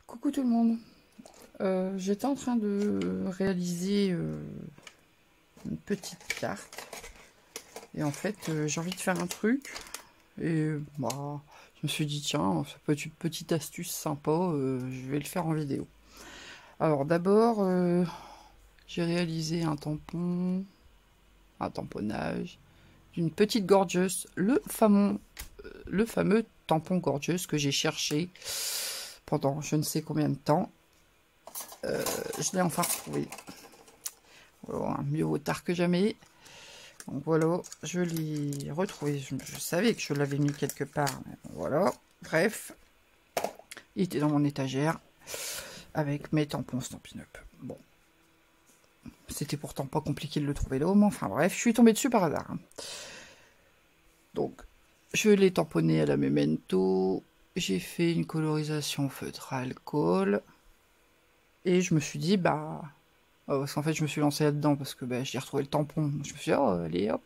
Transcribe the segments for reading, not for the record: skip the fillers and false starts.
Coucou tout le monde. J'étais en train de réaliser une petite carte. Et en fait, j'ai envie de faire un truc. Et bah, je me suis dit, tiens, ça peut être une petite astuce sympa. Je vais le faire en vidéo. Alors d'abord, j'ai réalisé un tampon, un tamponnage d'une petite gorgeuse. Le fameux tampon gorgeuse que j'ai cherché pendant je ne sais combien de temps. Je l'ai enfin retrouvé. Voilà, mieux vaut tard que jamais. Donc voilà, je l'ai retrouvé. Je savais que je l'avais mis quelque part. Mais bon, voilà, bref. Il était dans mon étagère avec mes tampons Stampin' Up. Bon, c'était pourtant pas compliqué de le trouver là, mais enfin bref, je suis tombée dessus par hasard. Donc, je l'ai tamponné à la Memento. J'ai fait une colorisation feutre à alcool. Et je me suis dit, bah... parce qu'en fait, je me suis lancé là-dedans parce que bah, j'ai retrouvé le tampon. Je me suis dit, oh, allez, hop.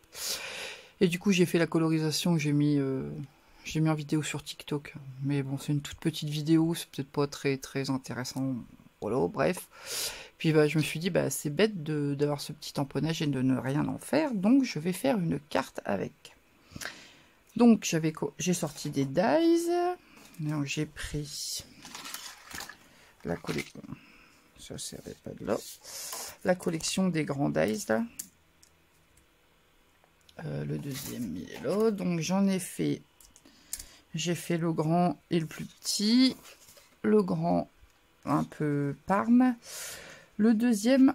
Et du coup, j'ai fait la colorisation que j'ai mis en vidéo sur TikTok. Mais bon, c'est une toute petite vidéo, c'est peut-être pas très intéressant. Voilà, bref. Puis bah, je me suis dit, bah, c'est bête d'avoir ce petit tamponnage et de ne rien en faire. Donc, je vais faire une carte avec. Donc, j'ai sorti des dies. Donc, j'ai pris la collection. Ça, c'est pas de là. La collection des grands dies, là. Le deuxième, il est là. Donc, j'en ai fait... J'ai fait le grand et le plus petit. Le grand, un peu parme. Le deuxième,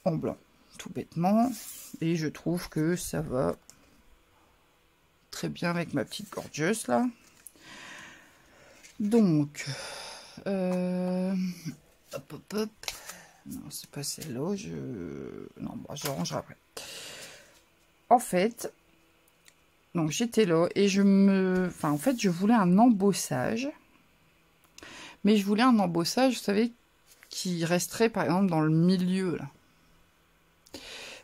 en blanc, tout bêtement. Et je trouve que ça va très bien avec ma petite gorgeuse, là. Donc, hop, hop, hop. Non, c'est pas celle-là. Non, bon, je rangerai après. En fait... Donc j'étais là et en fait, je voulais un embossage. Mais je voulais un embossage, vous savez, qui resterait par exemple dans le milieu, là.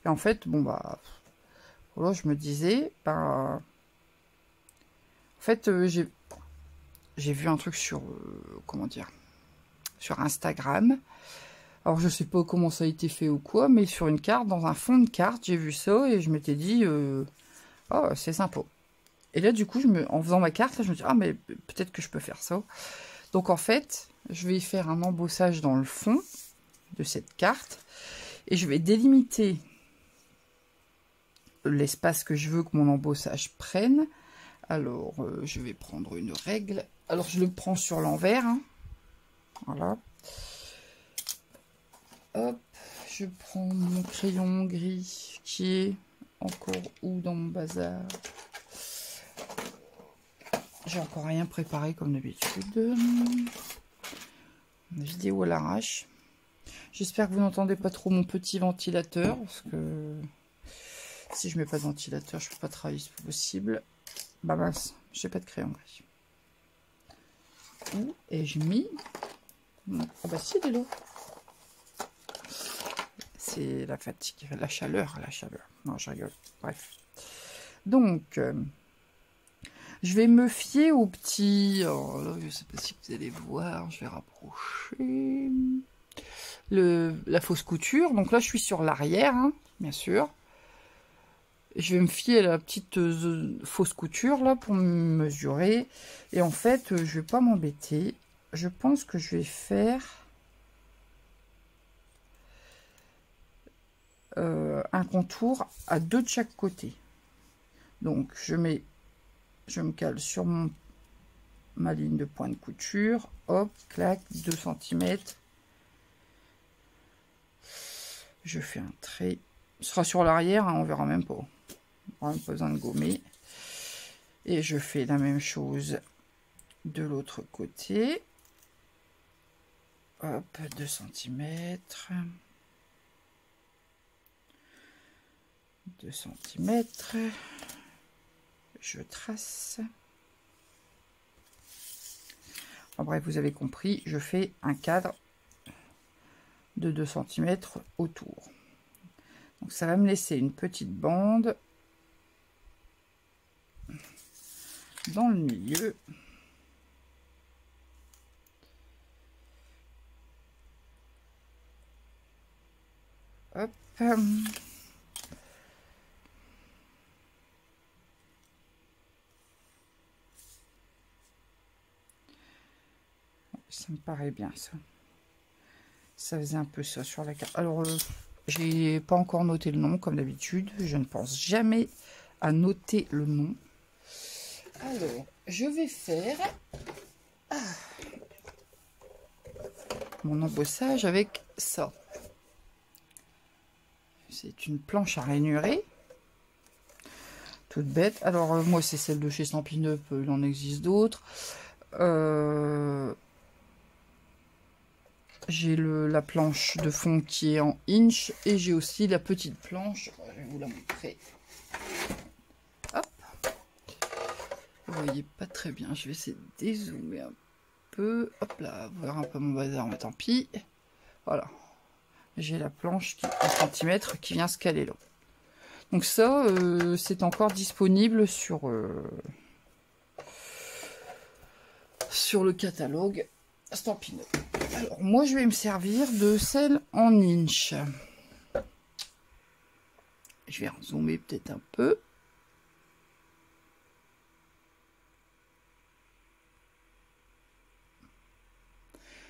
Et en fait, bon bah... Voilà, je me disais, bah... En fait, j'ai vu un truc sur... comment dire, sur Instagram. Alors je sais pas comment ça a été fait ou quoi, mais sur une carte, dans un fond de carte, j'ai vu ça et je m'étais dit... oh, c'est sympa. Et là, du coup, en faisant ma carte, là, je me dis, ah, mais peut-être que je peux faire ça. Donc, en fait, je vais faire un embossage dans le fond de cette carte. Et je vais délimiter l'espace que je veux que mon embossage prenne. Alors, je vais prendre une règle. Alors, je le prends sur l'envers. Hein. Voilà. Hop, je prends mon crayon gris qui est encore où dans mon bazar. J'ai encore rien préparé comme d'habitude. Une vidéo à l'arrache. J'espère que vous n'entendez pas trop mon petit ventilateur. Parce que si je mets pas de ventilateur, je peux pas travailler, c'est pas possible. Bah mince, j'ai pas de crayon gris. Où ai-je mis? Ah bah si, il est là. C'est la fatigue, la chaleur. Non, je rigole. Bref. Donc... je vais me fier au petit... Alors là, je sais pas si vous allez voir, je vais rapprocher... la fausse couture. Donc là, je suis sur l'arrière, hein, bien sûr. Je vais me fier à la petite fausse couture, là, pour me mesurer. Et en fait, je vais pas m'embêter. Je pense que je vais faire... un contour à 2 de chaque côté. Donc, je me cale sur ma ligne de point de couture, hop, clac, 2 cm. Je fais un trait. Ce sera sur l'arrière, hein, on verra même pas. On n'aura pas besoin de gommer. Et je fais la même chose de l'autre côté. Hop, 2 cm. 2 cm. Je trace. En bref, vous avez compris, je fais un cadre de 2 cm autour. Donc ça va me laisser une petite bande dans le milieu. Hop. Ça me paraît bien, ça. Ça faisait un peu ça sur la carte. Alors, j'ai pas encore noté le nom, comme d'habitude. Je ne pense jamais à noter le nom. Alors, je vais faire mon embossage avec ça. C'est une planche à rainurer. Toute bête. Alors, moi, c'est celle de chez Stampin' Up. Il en existe d'autres. J'ai la planche de fond qui est en inch. Et j'ai aussi la petite planche. Je vais vous la montrer. Hop. Vous voyez pas très bien. Je vais essayer de dézoomer un peu. Hop là. Vous verrez un peu mon bazar, mais tant pis. Voilà. J'ai la planche qui, en centimètres qui vient se caler là. Donc ça, c'est encore disponible sur le catalogue Stampin' Up. Alors moi, je vais me servir de celle en inch. Je vais zoomer peut-être un peu.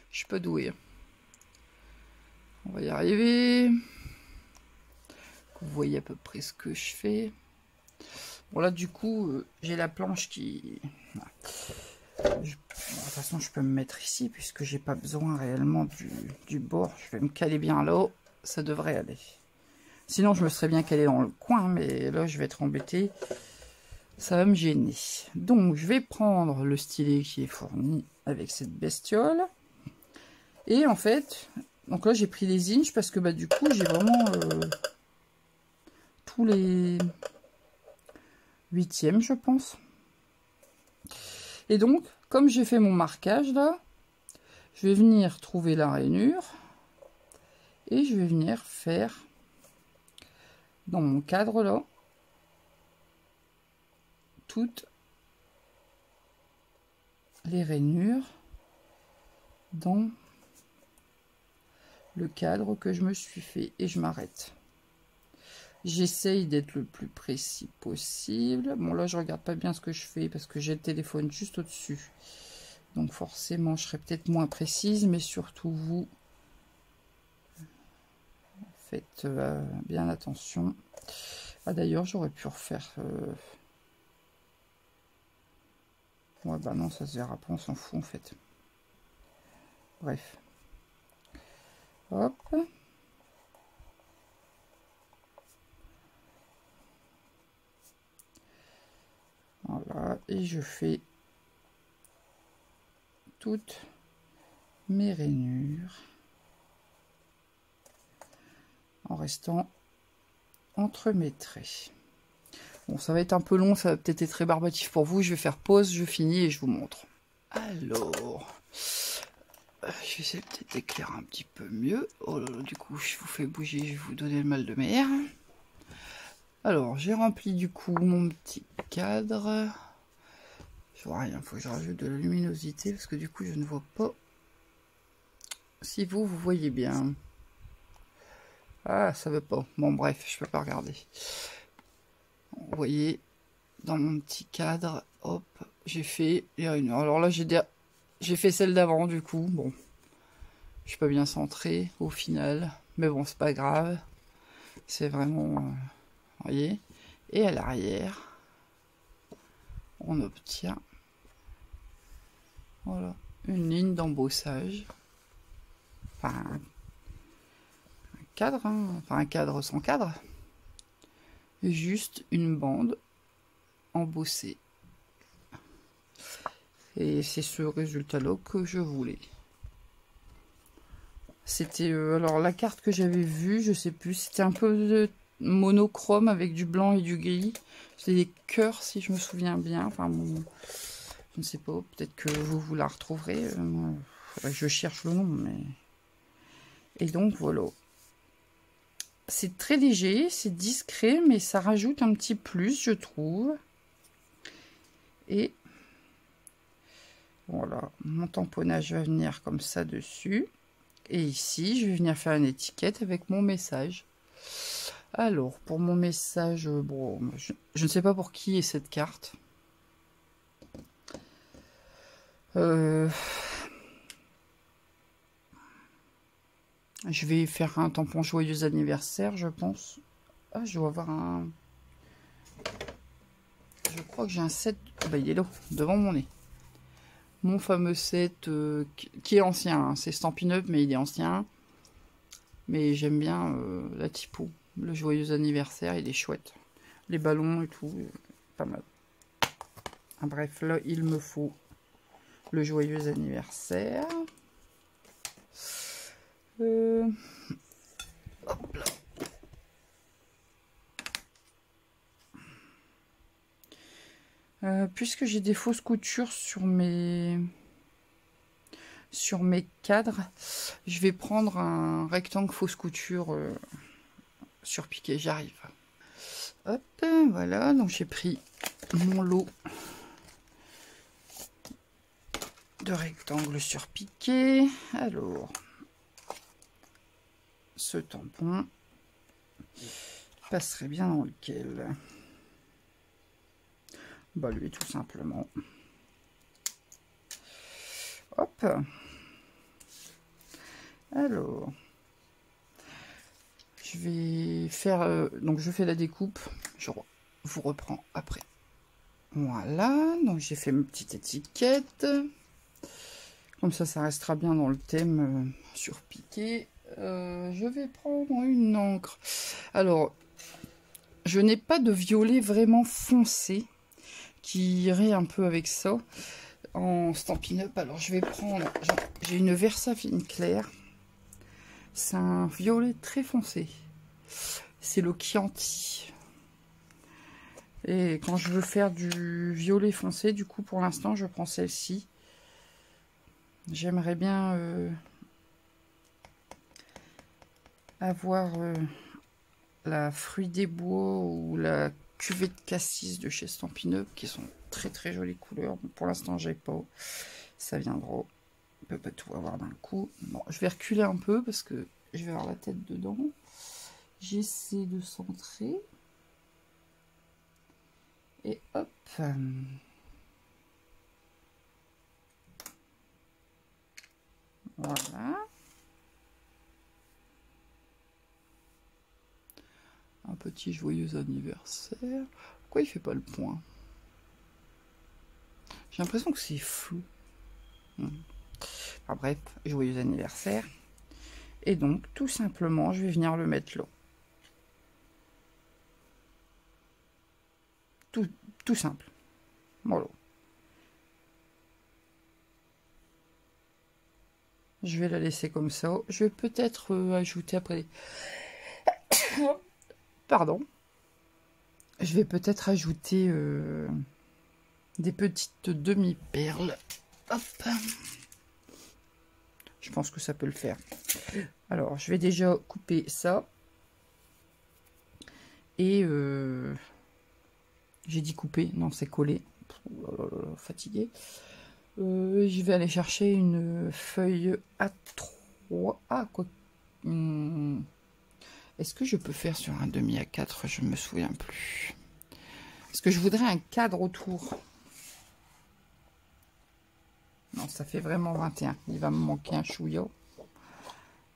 Je suis pas douée. On va y arriver. Vous voyez à peu près ce que je fais. Bon là du coup j'ai la planche qui... Bon, de toute façon je peux me mettre ici puisque j'ai pas besoin réellement du bord. Je vais me caler bien là. Ça devrait aller. Sinon je me serais bien calé dans le coin. Mais là je vais être embêtée. Ça va me gêner. Donc je vais prendre le stylet qui est fourni avec cette bestiole. Et en fait... Donc là j'ai pris les inches parce que bah du coup j'ai vraiment... tous les 8e, je pense. Et donc, comme j'ai fait mon marquage là, je vais venir trouver la rainure et je vais venir faire dans mon cadre là toutes les rainures dans le cadre que je me suis fait et je m'arrête. J'essaye d'être le plus précis possible. Bon, là, je regarde pas bien ce que je fais parce que j'ai le téléphone juste au-dessus. Donc, forcément, je serai peut-être moins précise, mais surtout, vous faites bien attention. Ah, d'ailleurs, j'aurais pu refaire... Ouais, bah non, ça se verra pas, on s'en fout, en fait. Bref. Hop. Voilà, et je fais toutes mes rainures en restant entre mes traits. Bon, ça va être un peu long, ça va peut-être être rébarbatif pour vous. Je vais faire pause, je finis et je vous montre. Alors, je vais essayer peut-être d'éclairer un petit peu mieux. Oh là là, du coup, je vous fais bouger, je vais vous donner le mal de mer. Alors, j'ai rempli du coup mon petit cadre. Je vois rien, il faut que je rajoute de la luminosité parce que du coup, je ne vois pas si vous voyez bien. Ah, ça veut pas. Bon, bref, je peux pas regarder. Vous voyez, dans mon petit cadre, hop, j'ai fait les rainures. Alors là, j'ai fait celle d'avant, du coup. Bon, je suis pas bien centré au final. Mais bon, c'est pas grave. C'est vraiment... vous voyez. Et à l'arrière, on obtient... Voilà, une ligne d'embossage. Enfin, un cadre, hein, enfin un cadre sans cadre. Et juste une bande embossée. Et c'est ce résultat-là que je voulais. C'était alors la carte que j'avais vue, je sais plus, c'était un peu de monochrome avec du blanc et du gris. C'était des cœurs si je me souviens bien. Enfin bon, je ne sais pas, peut-être que vous la retrouverez. Faudrait que je cherche le nom, mais... Et donc voilà. C'est très léger, c'est discret, mais ça rajoute un petit plus, je trouve. Et voilà, mon tamponnage va venir comme ça dessus. Et ici, je vais venir faire une étiquette avec mon message. Alors, pour mon message, bon, je ne sais pas pour qui est cette carte. Je vais faire un tampon joyeux anniversaire, je pense. Ah, je dois avoir un... Je crois que j'ai un set... Ah bah, il est là, devant mon nez. Mon fameux set qui est ancien. Hein. C'est Stampin' Up, mais il est ancien. Mais j'aime bien la typo. Le joyeux anniversaire, il est chouette. Les ballons et tout, pas mal. Ah, bref, là, il me faut le joyeux anniversaire. Hop là. Puisque j'ai des fausses coutures sur mes cadres, je vais prendre un rectangle fausse couture surpiqué. J'arrive. Hop, voilà. Donc j'ai pris mon lot de rectangles surpiqués. Alors, ce tampon passerait bien dans lequel? Bah lui, tout simplement. Hop. Alors, je vais faire... donc je fais la découpe. Je vous reprends après. Voilà. Donc j'ai fait ma petite étiquette. Comme ça restera bien dans le thème surpiqué. Je vais prendre une encre. Alors, je n'ai pas de violet vraiment foncé qui irait un peu avec ça en Stampin' Up. Alors je vais prendre, j'ai une Versafine claire, c'est un violet très foncé, c'est le Chianti. Et quand je veux faire du violet foncé, du coup pour l'instant je prends celle-ci. J'aimerais bien avoir la Fruit des Bois ou la Cuvée de Cassis de chez Stampin' Up, qui sont très très jolies couleurs. Bon, pour l'instant j'ai pas, ça viendra. On peut pas tout avoir d'un coup. Bon, je vais reculer un peu parce que je vais avoir la tête dedans. J'essaie de centrer et hop. Voilà. Un petit joyeux anniversaire. Pourquoi il fait pas le point? J'ai l'impression que c'est flou. Enfin, bref, joyeux anniversaire. Et donc, tout simplement, je vais venir le mettre là. Tout simple. Voilà. Je vais la laisser comme ça. Je vais peut-être ajouter après... Pardon. Je vais peut-être ajouter des petites demi-perles. Hop. Je pense que ça peut le faire. Alors, je vais déjà couper ça. Et j'ai dit couper. Non, c'est collé. Fatigué. Je vais aller chercher une feuille A3. Ah, quoi. Est-ce que je peux faire sur un demi A4? Je ne me souviens plus. Est-ce que je voudrais un cadre autour? Non, ça fait vraiment 21. Il va me manquer un chouïa.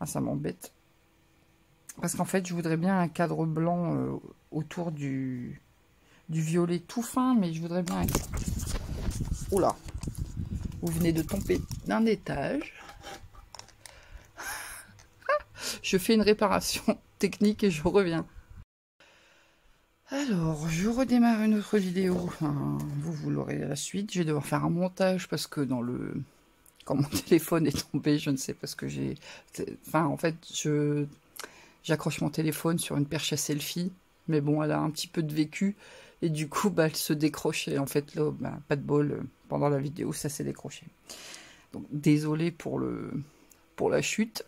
Ah, ça m'embête. Parce qu'en fait, je voudrais bien un cadre blanc autour du violet tout fin, mais je voudrais bien un... Oula! Vous venez de tomber d'un étage. Je fais une réparation technique et je reviens. Alors, je redémarre une autre vidéo. Enfin, vous l'aurez à la suite. Je vais devoir faire un montage parce que dans le... Quand mon téléphone est tombé, je ne sais pas ce que j'ai... Enfin, en fait, j'accroche mon téléphone sur une perche à selfie. Mais bon, elle a un petit peu de vécu. Et du coup, bah, elle se décroche. Et en fait, là, bah, pas de bol. Pendant la vidéo, ça s'est décroché. Donc, désolé pour la chute.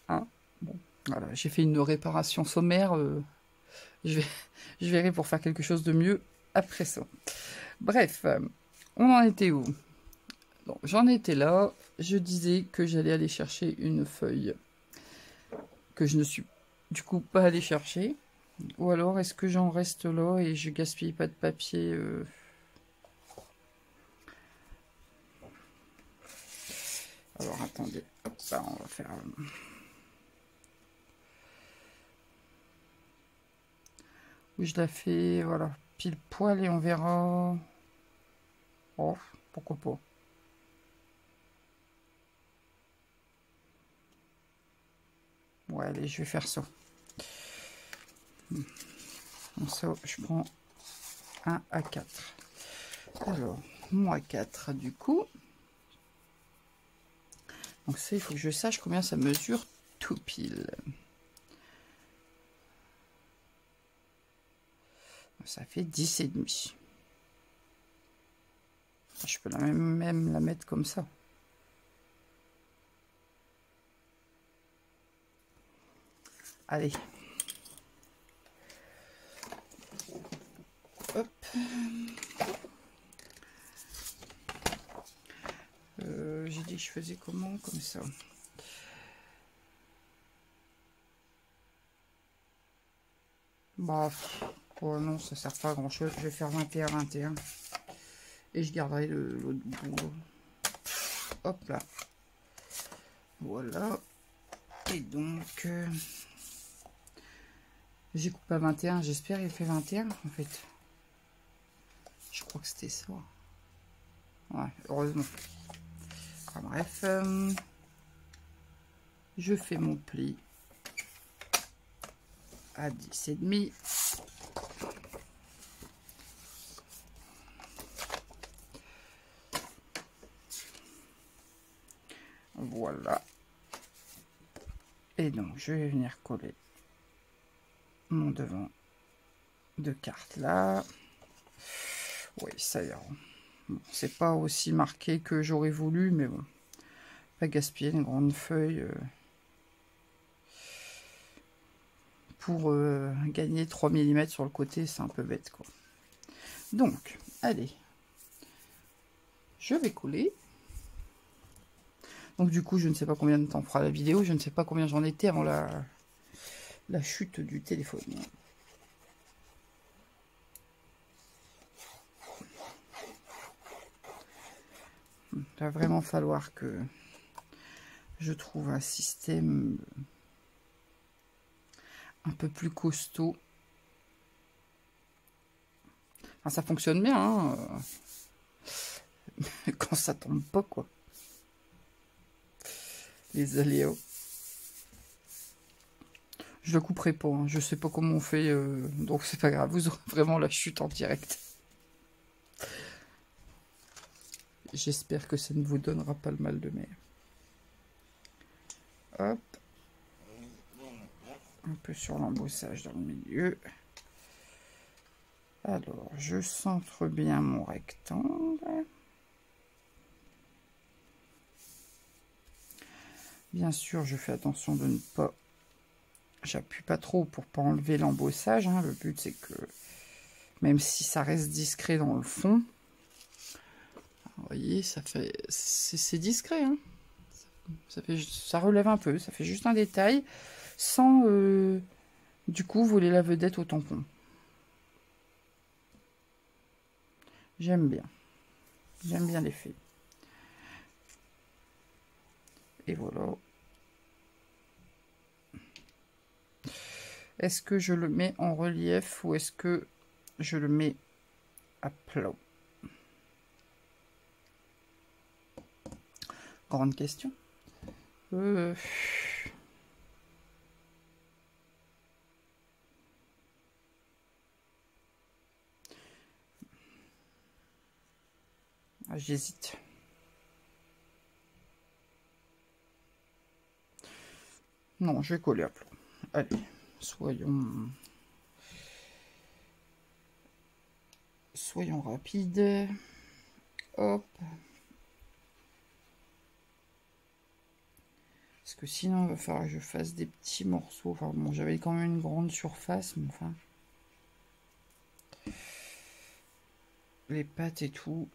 Hein, bon, voilà, j'ai fait une réparation sommaire. Je verrai pour faire quelque chose de mieux après ça. Bref, on en était où? J'en étais là. Je disais que j'allais aller chercher une feuille que je ne suis du coup pas aller chercher. Ou alors est-ce que j'en reste là et je gaspille pas de papier Alors attendez, hop, ça on va faire... Oui, je la fais, voilà, pile poil et on verra. Oh, pourquoi pas. Ouais, allez, je vais faire ça. Donc ça, je prends un A4. Alors, mon A4, du coup. Donc ça, il faut que je sache combien ça mesure tout pile. Ça fait 10,5. Je peux même la mettre comme ça. Allez. Hop. J'ai dit que je faisais comment? Comme ça. Bah, oh non, ça sert pas à grand chose. Je vais faire 21. Et je garderai l'autre bout. Hop là. Voilà. Et donc, j'ai coupé à 21. J'espère qu'il fait 21 en fait. Je crois que c'était ça. Ouais, heureusement. Enfin, bref. Je fais mon pli à 10,5. Voilà. Et donc, je vais venir coller mon devant de carte là. Oui, ça ira. Bon, c'est pas aussi marqué que j'aurais voulu, mais bon. Pas gaspiller une grande feuille pour gagner 3 mm sur le côté, c'est un peu bête, quoi. Donc, allez. Je vais coller. Donc, du coup, je ne sais pas combien de temps fera la vidéo. Je ne sais pas combien j'en étais avant la chute du téléphone. Il va vraiment falloir que je trouve un système un peu plus costaud. Enfin, ça fonctionne bien, hein, quand ça tombe pas, quoi. Les aléas. Je le couperai pas, hein. Je sais pas comment on fait, donc c'est pas grave, vous aurez vraiment la chute en direct. J'espère que ça ne vous donnera pas le mal de mer. Hop. Un peu sur l'embossage dans le milieu. Alors, je centre bien mon rectangle. Bien sûr, je fais attention de ne pas... J'appuie pas trop pour pas enlever l'embossage, hein. Le but, c'est que, même si ça reste discret dans le fond, vous voyez, ça fait... C'est discret, hein. Ça relève un peu, ça fait juste un détail, sans, du coup, voler la vedette au tampon. J'aime bien. J'aime bien l'effet. Et voilà. Est-ce que je le mets en relief ou est-ce que je le mets à plat? Grande question. J'hésite. Non, je vais coller à plat. Allez, soyons rapides. Hop. Parce que sinon, il va falloir que je fasse des petits morceaux. Enfin bon, j'avais quand même une grande surface, mais enfin... Les pattes et tout.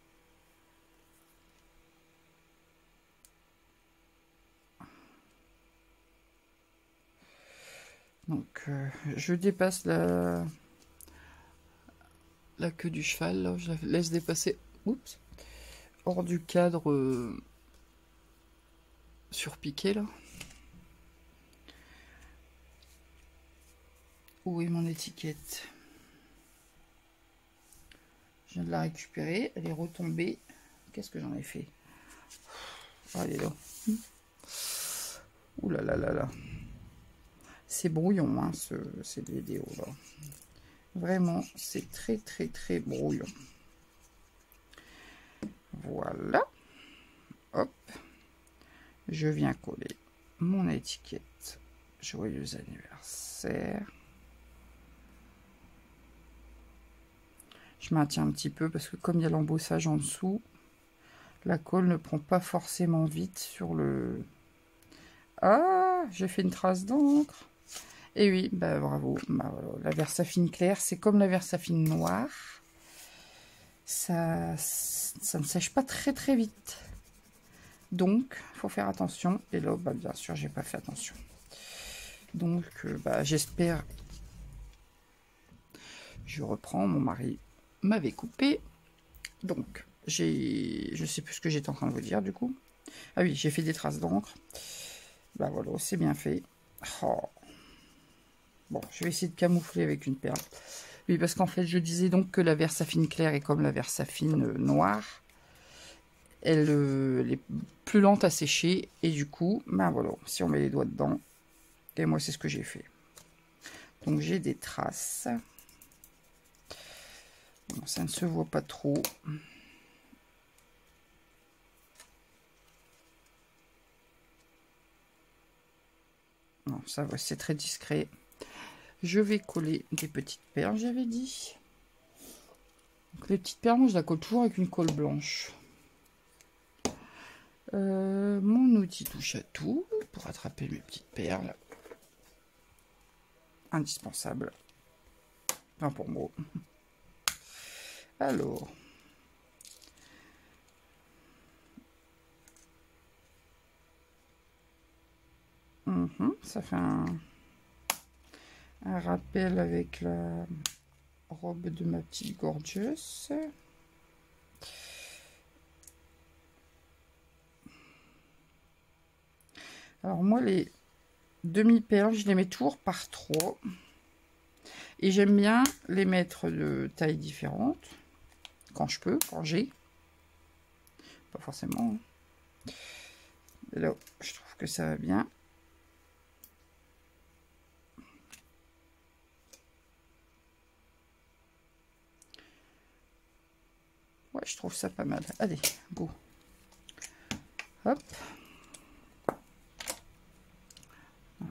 Donc je dépasse la queue du cheval, là, je la laisse dépasser, oups, hors du cadre surpiqué là. Où est mon étiquette? Je viens de la récupérer, elle est retombée. Qu'est-ce que j'en ai fait? Oh, elle est là. Ouh là là là là. C'est brouillon, hein, cette vidéo là. Vraiment, c'est très très très brouillon. Voilà. Hop. Je viens coller mon étiquette. Joyeux anniversaire. Je maintiens un petit peu parce que comme il y a l'embossage en dessous, la colle ne prend pas forcément vite sur le... Ah, j'ai fait une trace d'encre. Et oui, bah bravo. Bah, voilà. La Versafine claire, c'est comme la Versafine noire. Ça ne sèche pas très très vite. Donc, il faut faire attention. Et là, bah, bien sûr, j'ai pas fait attention. Donc, bah, j'espère... Je reprends, mon mari m'avait coupé. Donc, je sais plus ce que j'étais en train de vous dire, du coup. Ah oui, j'ai fait des traces d'encre. Bah voilà, c'est bien fait. Oh. Bon, je vais essayer de camoufler avec une perle. Oui, parce qu'en fait, je disais donc que la Versafine claire est comme la Versafine noire. Elle est plus lente à sécher. Et du coup, ben voilà, si on met les doigts dedans. Et moi, c'est ce que j'ai fait. Donc, j'ai des traces. Bon, ça ne se voit pas trop. Non, ça va, c'est très discret. Je vais coller des petites perles, j'avais dit. Donc, les petites perles, moi, je la colle toujours avec une colle blanche. Mon outil touche à tout pour attraper mes petites perles. Indispensable. Enfin, pour moi. Alors. Ça fait un rappel avec la robe de ma petite gorgeous. Alors moi, les demi-perles, je les mets toujours par 3. Et j'aime bien les mettre de tailles différentes. Quand je peux, quand j'ai. Pas forcément. Hein. Là, je trouve que ça va bien. Ouais, je trouve ça pas mal. Allez, go. Hop.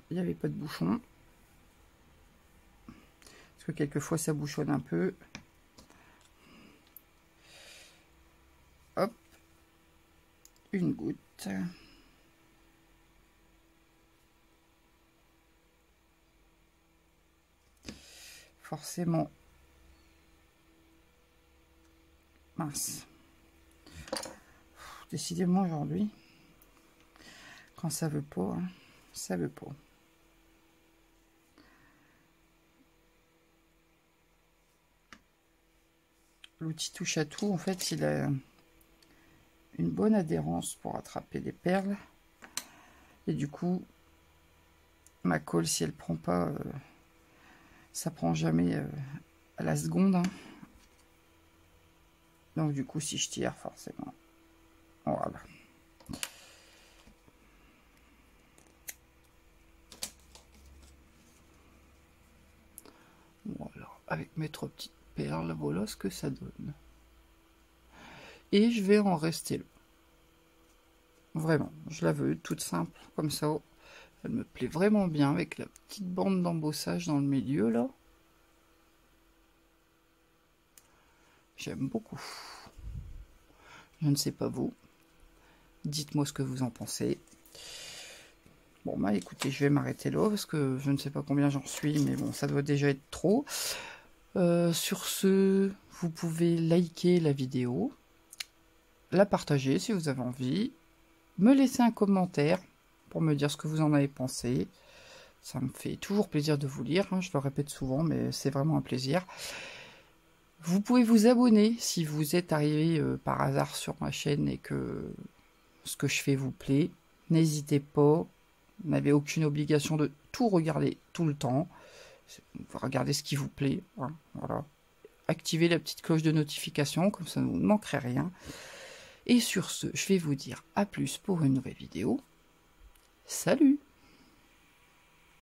Il n'y avait pas de bouchon. Parce que quelquefois, ça bouchonne un peu. Hop. Une goutte. Forcément. Mince. Décidément aujourd'hui, quand ça veut pas, hein, ça veut pas. L'outil touche à tout, en fait, il a une bonne adhérence pour attraper les perles. Et du coup, ma colle, si elle prend pas, ça prend jamais à la seconde. Hein. Donc du coup, si je tire, forcément. Voilà. Voilà, avec mes 3 petites perles, voilà ce que ça donne. Et je vais en rester là. Vraiment, je la veux toute simple, comme ça. Elle me plaît vraiment bien avec la petite bande d'embossage dans le milieu, là. J'aime beaucoup. Je ne sais pas vous. Dites-moi ce que vous en pensez. Bon, bah écoutez, je vais m'arrêter là parce que je ne sais pas combien j'en suis, mais bon, ça doit déjà être trop. Sur ce, vous pouvez liker la vidéo, la partager si vous avez envie, me laisser un commentaire pour me dire ce que vous en avez pensé. Ça me fait toujours plaisir de vous lire, hein, je le répète souvent, mais c'est vraiment un plaisir. Vous pouvez vous abonner si vous êtes arrivé par hasard sur ma chaîne et que ce que je fais vous plaît. N'hésitez pas, vous n'avez aucune obligation de tout regarder tout le temps. Regardez ce qui vous plaît, hein, voilà. Activez la petite cloche de notification, comme ça vous ne manquerez rien. Et sur ce, je vais vous dire à plus pour une nouvelle vidéo. Salut!